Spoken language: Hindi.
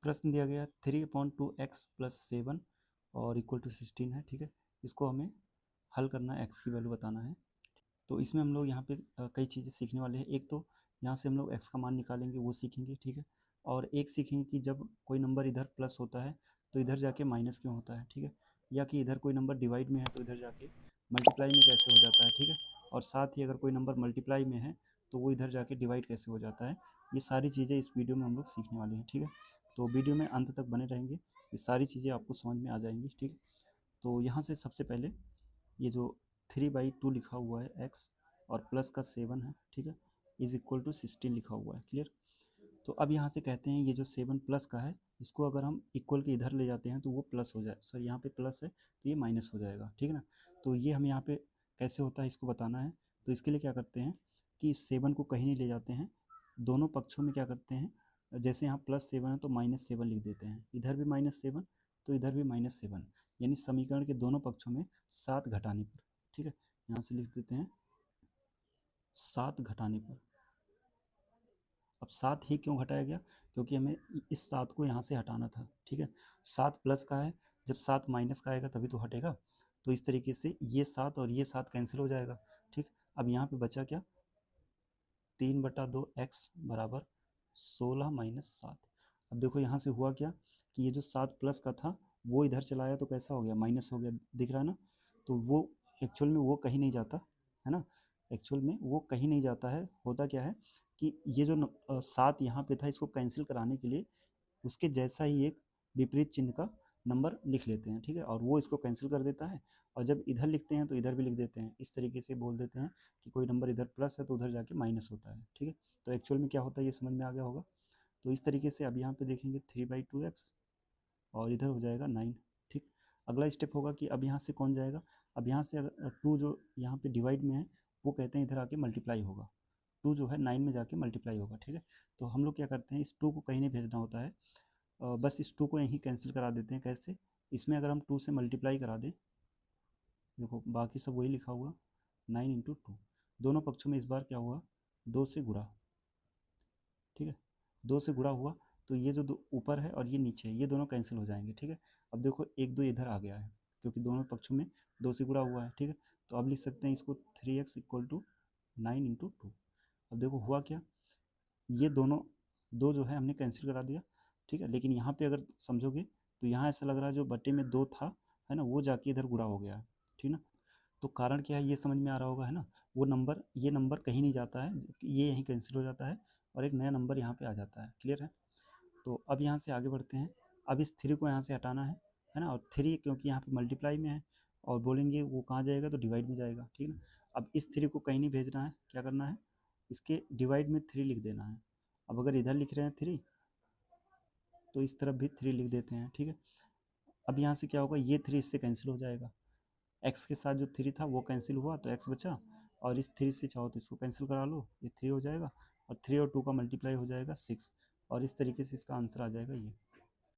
प्रश्न दिया गया 3/2x + 7 और = 16 है, ठीक है। इसको हमें हल करना है, x की वैल्यू बताना है। तो इसमें हम लोग यहाँ पे कई चीज़ें सीखने वाले हैं। एक तो यहाँ से हम लोग x का मान निकालेंगे, वो सीखेंगे, ठीक है। और एक सीखेंगे कि जब कोई नंबर इधर प्लस होता है तो इधर जाके माइनस क्यों होता है, ठीक है। या कि इधर कोई नंबर डिवाइड में है तो इधर जाके मल्टीप्लाई में कैसे हो जाता है, ठीक है। और साथ ही अगर कोई नंबर मल्टीप्लाई में है तो वो इधर जाके डिवाइड कैसे हो जाता है। ये सारी चीज़ें इस वीडियो में हम लोग सीखने वाले हैं, ठीक है। तो वीडियो में अंत तक बने रहेंगे, ये सारी चीज़ें आपको समझ में आ जाएंगी, ठीक है। तो यहाँ से सबसे पहले ये जो 3/2 लिखा हुआ है x और प्लस का 7 है, ठीक है, = 16 लिखा हुआ है, क्लियर। तो अब यहाँ से कहते हैं ये जो 7 प्लस का है, इसको अगर हम इक्वल के इधर ले जाते हैं तो वो प्लस हो जाए, सर यहाँ पे प्लस है तो ये माइनस हो जाएगा, ठीक है ना। तो ये हम यहाँ पे कैसे होता है इसको बताना है। तो इसके लिए क्या करते हैं कि 7 को कहीं नहीं ले जाते हैं, दोनों पक्षों में क्या करते हैं, जैसे यहाँ +7 है तो -7 लिख देते हैं, इधर भी -7 तो इधर भी -7, यानी समीकरण के दोनों पक्षों में 7 घटाने पर, ठीक है। यहाँ से लिख देते हैं 7 घटाने पर। अब 7 ही क्यों घटाया गया, क्योंकि हमें इस 7 को यहाँ से हटाना था, ठीक है। 7 प्लस का है, जब 7 माइनस का आएगा तभी तो हटेगा। तो इस तरीके से ये 7 और ये 7 कैंसिल हो जाएगा, ठीक। अब यहाँ पे बचा क्या, 3/2x बराबर 16 - 7। अब देखो यहाँ से हुआ क्या कि ये जो 7 प्लस का था वो इधर चला आया तो कैसा हो गया, माइनस हो गया, दिख रहा है ना। तो वो एक्चुअल में वो कहीं नहीं जाता है ना, एक्चुअल में वो कहीं नहीं जाता है। होता क्या है कि ये जो 7 यहाँ पे था, इसको कैंसिल कराने के लिए उसके जैसा ही एक विपरीत चिन्ह का नंबर लिख लेते हैं, ठीक है, और वो इसको कैंसिल कर देता है। और जब इधर लिखते हैं तो इधर भी लिख देते हैं, इस तरीके से बोल देते हैं कि कोई नंबर इधर प्लस है तो उधर जाके माइनस होता है, ठीक है। तो एक्चुअल में क्या होता है ये समझ में आ गया होगा। तो इस तरीके से अब यहाँ पे देखेंगे 3/2x और इधर हो जाएगा 9, ठीक। अगला स्टेप होगा कि अब यहाँ से कौन जाएगा, अब यहाँ से अगर 2 जो यहाँ पे डिवाइड में है वो कहते हैं इधर आके मल्टीप्लाई होगा, 2 जो है 9 में जाके मल्टीप्लाई होगा, ठीक है। तो हम लोग क्या करते हैं, इस 2 को कहीं नहीं भेजना होता है, बस इस 2 को यहीं कैंसिल करा देते हैं। कैसे, इसमें अगर हम 2 से मल्टीप्लाई करा दें, देखो बाकी सब वही लिखा हुआ 9 × 2, दोनों पक्षों में इस बार क्या हुआ 2 से गुणा, ठीक है, 2 से गुणा हुआ तो ये जो दो ऊपर है और ये नीचे है ये दोनों कैंसिल हो जाएंगे, ठीक है। अब देखो 1 2 इधर आ गया है क्योंकि दोनों पक्षों में 2 से गुणा हुआ है, ठीक है। तो अब लिख सकते हैं इसको 3x = 9 × 2। अब देखो हुआ क्या, ये दोनों दो जो है हमने कैंसिल करा दिया, ठीक है। लेकिन यहाँ पे अगर समझोगे तो यहाँ ऐसा लग रहा है जो बटे में 2 था, है ना, वो जाके इधर गुणा हो गया है, ठीक ना। तो कारण क्या है ये समझ में आ रहा होगा, है ना। वो नंबर, ये नंबर कहीं नहीं जाता है, ये यहीं कैंसिल हो जाता है और एक नया नंबर यहाँ पे आ जाता है, क्लियर है। तो अब यहाँ से आगे बढ़ते हैं। अब इस 3 को यहाँ से हटाना है ना, और 3 क्योंकि यहाँ पे मल्टीप्लाई में है और बोलेंगे वो कहाँ जाएगा तो डिवाइड में जाएगा, ठीक है ना। अब इस 3 को कहीं नहीं भेजना है, क्या करना है, इसके डिवाइड में 3 लिख देना है। अब अगर इधर लिख रहे हैं 3 तो इस तरफ भी 3 लिख देते हैं, ठीक है। अब यहाँ से क्या होगा, ये 3 इससे कैंसिल हो जाएगा, x के साथ जो 3 था वो कैंसिल हुआ तो x बचा, और इस 3 से चाहो तो इसको कैंसिल करा लो, ये 3 हो जाएगा और 3 और 2 का मल्टीप्लाई हो जाएगा 6, और इस तरीके से इसका आंसर आ जाएगा ये।